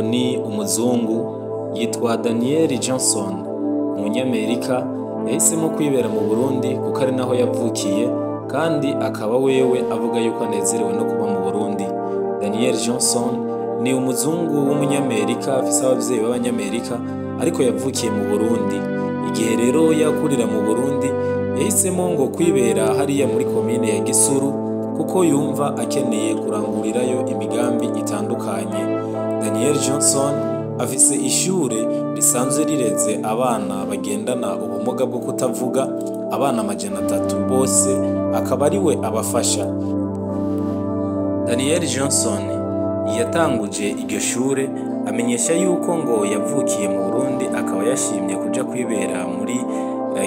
ni umuzungu yitwa Daniel Johnson, umunyamerika yahisemo kwibera mu Burundi kuko ari naho yavukiye kandi akaba wewe avuga yuko anezerewe no kuba mu Burundi. Daniel Johnson ni umuzungu w'umunyamerika afise abavyeyi b'abanyamerika ariko yavukiye mu Burundi. Igihe rero yakurira mu Burundi yahisemo ngo kwibera hariya muri komine ya Gisuru kuko yumva akeneye kurangurirayo imigambi itandukanye. Daniel Johnson afise ishure risanzwe rireze abana bagendana ubumuga bwo kutavuga, abana 300 bose akaba ari we abafasha. Daniel Johnson yatanguje iryo shure amenyesha yuko ngo yavukiye mu Burundi akaba yashimye kuja kwibera muri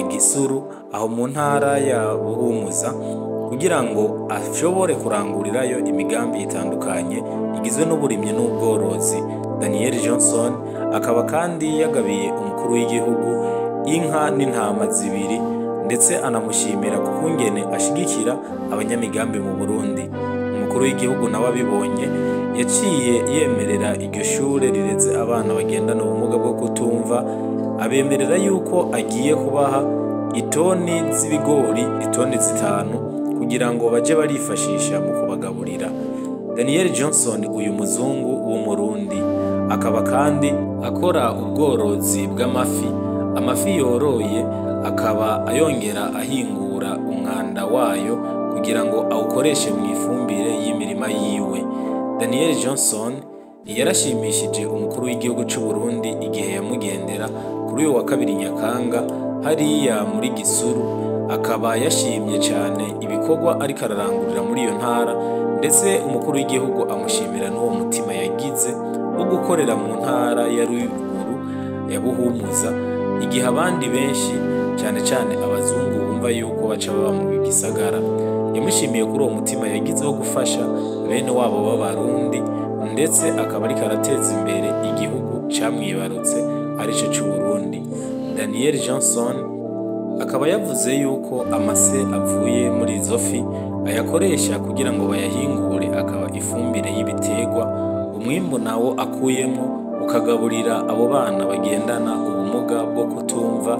Gisuru aho mu ntara ya Buhumuza kugira ngo ashobore kurangurirayo imigambi itandukanye igizwe n'uburimyi n'ubworozi. Daniel Johnson akaba kandi yagabiye umukuru w'igihugu inka n'intama 2 ndetse anamushimira kukungene ashigikira abanyamigambi mu Burundi. Umukuru w'igihugu nawe abibonye yaciye yemerera iryo shure rireze abana bagendana ubumuga bwo kutumva, abemerera yuko agiye kubaha itoni z'ibigori, itoni 5 kugira ngo baje barifashisha mu kubagaburira. Daniel Johnson uyu muzungu w'umurundi akaba kandi akora ubworozi bw'amafi. Amafi yoroye akaba ayongera ahingura umwanda wayo kugira ngo awukoreshe mu ifumbire y'imirima yiwe. Daniel Johnson yarashimishije umukuru w'igihugu cy'u Burundi igihe yamugendera kuri uyu wa 2 Nyakanga hariya muri Gisuru, akaba yashimye cyane ibikorwa ariko ararangurira muri iyo ntara, ndetse umukuru w'igihugu amushimira n'uwo mutima yagize wo gukorera mu ntara ya Ruguru ya Buhumuza igihe abandi benshi cyane cyane abazungu bumva yuko baca baba mu gisagara. Yamushimiye kuri uwo mutima yagize wo gufasha bene wabo b'Abarundi, ndetse akaba ariko arateza imbere igihugu camwibarutse arico cy'u Burundi. Daniel Johnson akaba yavuze yuko amase avuye muri izo fi ayakoresha kugira ngo bayahingure akaba ifumbire y'ibiterwa, umwimbu nawo akuyemo ukagaburira abo bana bagendana ubumuga bwo kutumva,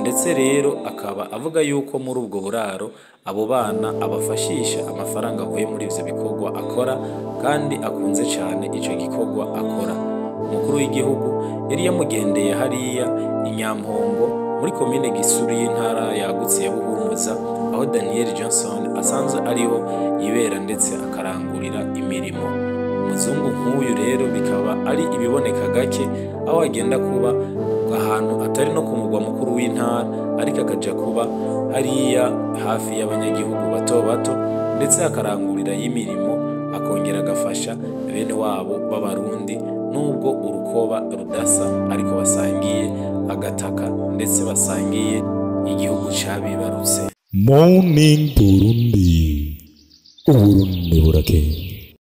ndetse rero akaba avuga yuko muri ubwo buraro abo bana abafashisha amafaranga avuye muri ivyo bikorwa akora, kandi akunze cyane ico gikorwa akora. Umukuru w'igihugu yari yamugendeye hariya Inyampongo muri komine Gisuru y'intara yagutse ya Buhumuza, aho Daniel Johnson asanzwe ariho yibera ndetse akarangurira imirimo. Umuzungu nk'uyu rero bikaba ari ibiboneka gake aho agenda kuba ahantu atari no ku mugwa mukuru w'intara, ariko akaja kuba hariya hafi y'abanyagihugu bato bato, ndetse akarangurira y'imirimo akongera agafasha bene wabo b'Abarundi nubwo urukoba rudasa ariko basangiye agataka ndetse basangiye igihugu cabibarutse. Morning Burundi, Uburundi burakeye.